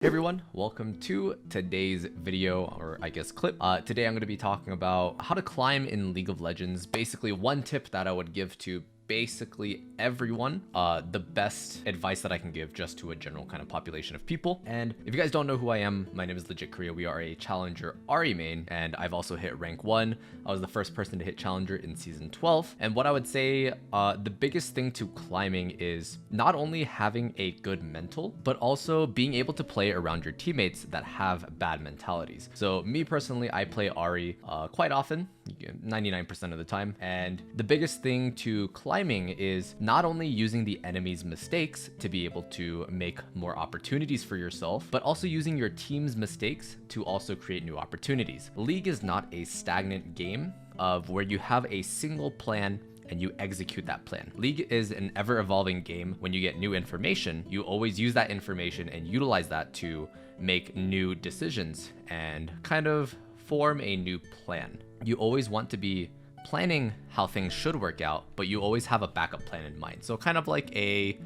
Hey everyone, welcome to today's video, or I guess clip. Today I'm going to be talking about how to climb in League of Legends. Basically, one tip that I would give to basically everyone, the best advice that I can give just to a general kind of population of people. And if you guys don't know who I am, my name is Legit Korea. We are a Challenger Ahri main, and I've also hit rank 1. I was the first person to hit Challenger in season 12. And what I would say, the biggest thing to climbing is not only having a good mental, but also being able to play around your teammates that have bad mentalities. So me personally, I play Ahri quite often, 99% of the time. And the biggest thing to climbing is not only using the enemy's mistakes to be able to make more opportunities for yourself, but also using your team's mistakes to also create new opportunities. League is not a stagnant game of where you have a single plan and you execute that plan. League is an ever-evolving game. When you get new information, you always use that information and utilize that to make new decisions and kind of form a new plan. You always want to be planning how things should work out, but you always have a backup plan in mind. So kind of like a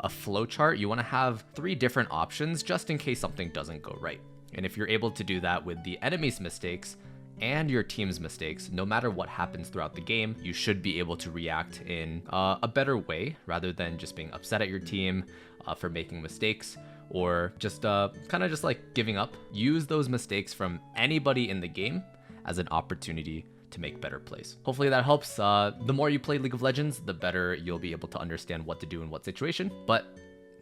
flow chart, you want to have 3 different options just in case something doesn't go right. And if you're able to do that with the enemy's mistakes and your team's mistakes, no matter what happens throughout the game, you should be able to react in a better way rather than just being upset at your team for making mistakes or just kind of just like giving up. Use those mistakes from anybody in the game as an opportunity to make better plays. Hopefully that helps. The more you play League of Legends, the better you'll be able to understand what to do in what situation. But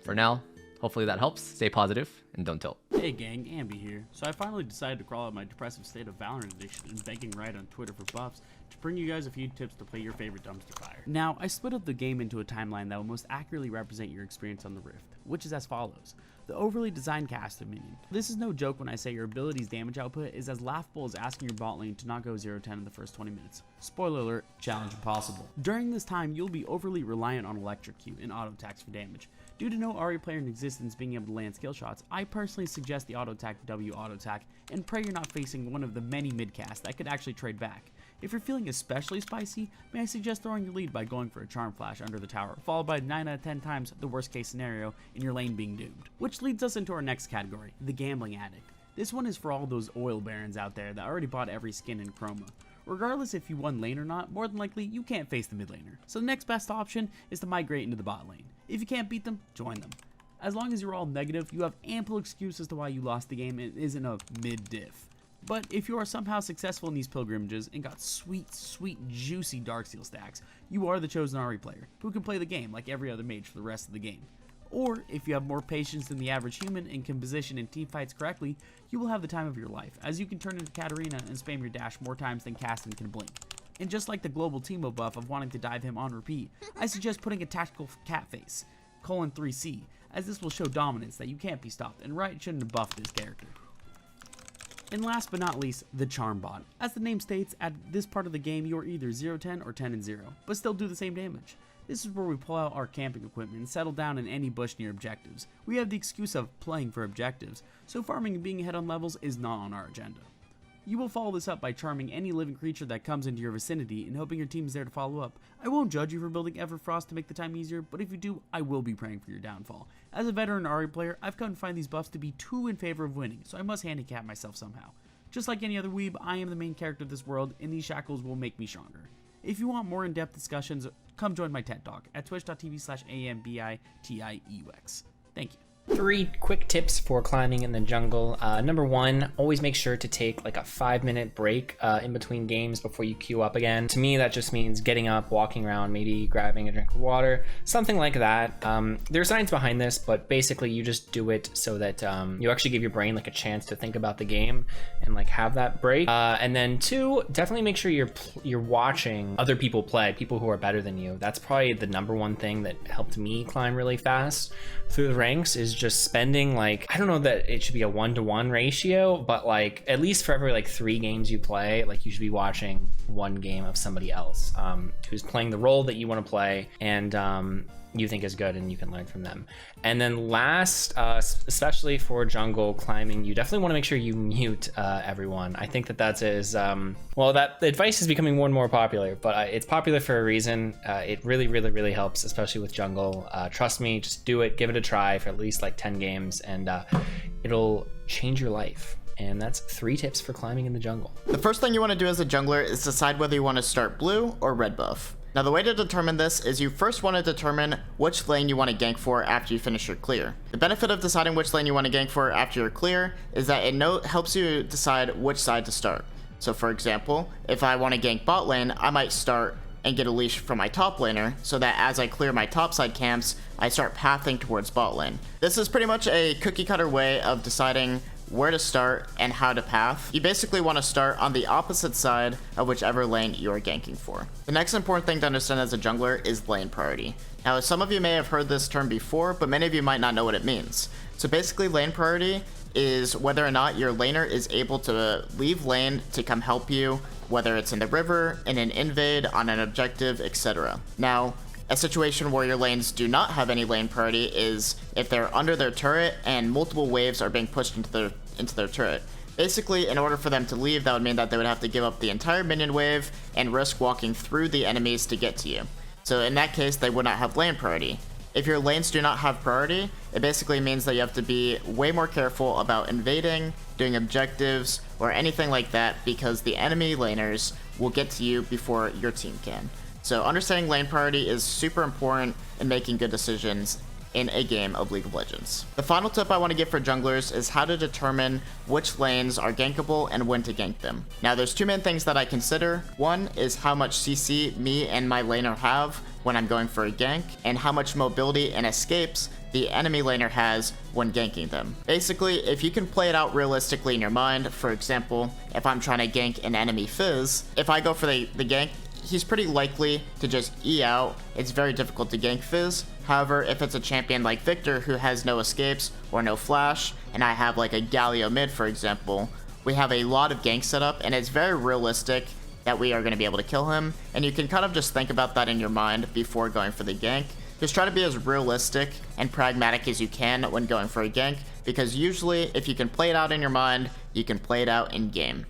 for now, hopefully that helps. Stay positive and don't tilt. Hey gang, Ambi here. So I finally decided to crawl out my depressive state of Valorant addiction and begging right on Twitter for buffs to bring you guys a few tips to play your favorite dumpster fire. Now, I split up the game into a timeline that will most accurately represent your experience on the Rift, which is as follows. The overly designed caster minion. This is no joke when I say your ability's damage output is as laughable as asking your bot lane to not go 0-10 in the first 20 minutes. Spoiler alert, challenge impossible. During this time, you'll be overly reliant on electrocute and auto attacks for damage. Due to no Ahri player in existence being able to land skill shots, I personally suggest the auto attack W auto attack and pray you're not facing one of the many mid-casts that could actually trade back. If you're feeling especially spicy, may I suggest throwing your lead by going for a charm flash under the tower, followed by 9 out of 10 times the worst case scenario in your lane being doomed. Which leads us into our next category, the gambling addict. This one is for all those oil barons out there that already bought every skin in Chroma. Regardless if you won lane or not, more than likely you can't face the mid laner. So the next best option is to migrate into the bot lane. If you can't beat them, join them. As long as you're all negative, you have ample excuse as to why you lost the game and it isn't a mid diff. But if you are somehow successful in these pilgrimages and got sweet, juicy Darksteel stacks, you are the chosen Ahri player, who can play the game like every other mage for the rest of the game. Or, if you have more patience than the average human and can position in teamfights correctly, you will have the time of your life, as you can turn into Katarina and spam your dash more times than Caston can blink. And just like the global Teemo buff of wanting to dive him on repeat, I suggest putting a tactical cat face, :3C, as this will show dominance that you can't be stopped, and Riot shouldn't have buffed this character. And last but not least, the Charm Bot. As the name states, at this part of the game you are either 0-10 or 10-0, but still do the same damage. This is where we pull out our camping equipment and settle down in any bush near objectives. We have the excuse of playing for objectives, so farming and being ahead on levels is not on our agenda. You will follow this up by charming any living creature that comes into your vicinity and hoping your team is there to follow up. I won't judge you for building Everfrost to make the time easier, but if you do, I will be praying for your downfall. As a veteran Ahri player, I've come to find these buffs to be too in favor of winning, so I must handicap myself somehow. Just like any other weeb, I am the main character of this world, and these shackles will make me stronger. If you want more in-depth discussions, come join my TED Talk at twitch.tv/AMBITIEUX. Thank you. 3 quick tips for climbing in the jungle. Number 1, always make sure to take like a 5-minute break in between games before you queue up again. To me, that just means getting up, walking around, maybe grabbing a drink of water, something like that. There are science behind this, but basically you just do it so that you actually give your brain like a chance to think about the game and like have that break. And then 2, definitely make sure you're watching other people play, people who are better than you. That's probably the number 1 thing that helped me climb really fast through the ranks, is just spending like, I don't know that it should be a 1-to-1 ratio, but like at least for every like 3 games you play, like you should be watching one game of somebody else who's playing the role that you want to play and you think is good, and you can learn from them. And then last, especially for jungle climbing, you definitely want to make sure you mute everyone. I think that is, well, that advice is becoming more and more popular, but it's popular for a reason. It really helps, especially with jungle. Trust me, just do it, give it a try for at least like 10 games, and it'll change your life. And that's 3 tips for climbing in the jungle. The first thing you want to do as a jungler is decide whether you want to start blue or red buff. Now the way to determine this is you first want to determine which lane you want to gank for after you finish your clear. The benefit of deciding which lane you want to gank for after your clear is that it helps you decide which side to start. So for example, if I want to gank bot lane, I might start and get a leash from my top laner so that as I clear my topside camps, I start pathing towards bot lane. This is pretty much a cookie cutter way of deciding where to start and how to path. You basically want to start on the opposite side of whichever lane you're ganking for. The next important thing to understand as a jungler is lane priority. Now, some of you may have heard this term before, but many of you might not know what it means. So basically, lane priority is whether or not your laner is able to leave lane to come help you, whether it's in the river, in an invade, on an objective, etc. Now, a situation where your lanes do not have any lane priority is if they're under their turret and multiple waves are being pushed into their turret. Basically, in order for them to leave, that would mean that they would have to give up the entire minion wave and risk walking through the enemies to get to you. So in that case, they would not have lane priority. If your lanes do not have priority, it basically means that you have to be way more careful about invading, doing objectives, or anything like that, because the enemy laners will get to you before your team can. So understanding lane priority is super important in making good decisions in a game of League of Legends. The final tip I want to give for junglers is how to determine which lanes are gankable and when to gank them. Now there's 2 main things that I consider. One is how much CC me and my laner have when I'm going for a gank, and how much mobility and escapes the enemy laner has when ganking them. Basically, if you can play it out realistically in your mind, for example, if I'm trying to gank an enemy Fizz, if I go for the gank, he's pretty likely to just E out. It's very difficult to gank Fizz. However, if it's a champion like Victor who has no escapes or no flash, and I have like a Galio mid, for example, we have a lot of gank set up, and it's very realistic that we are going to be able to kill him. And you can kind of just think about that in your mind before going for the gank. Just try to be as realistic and pragmatic as you can when going for a gank, because usually if you can play it out in your mind, you can play it out in game.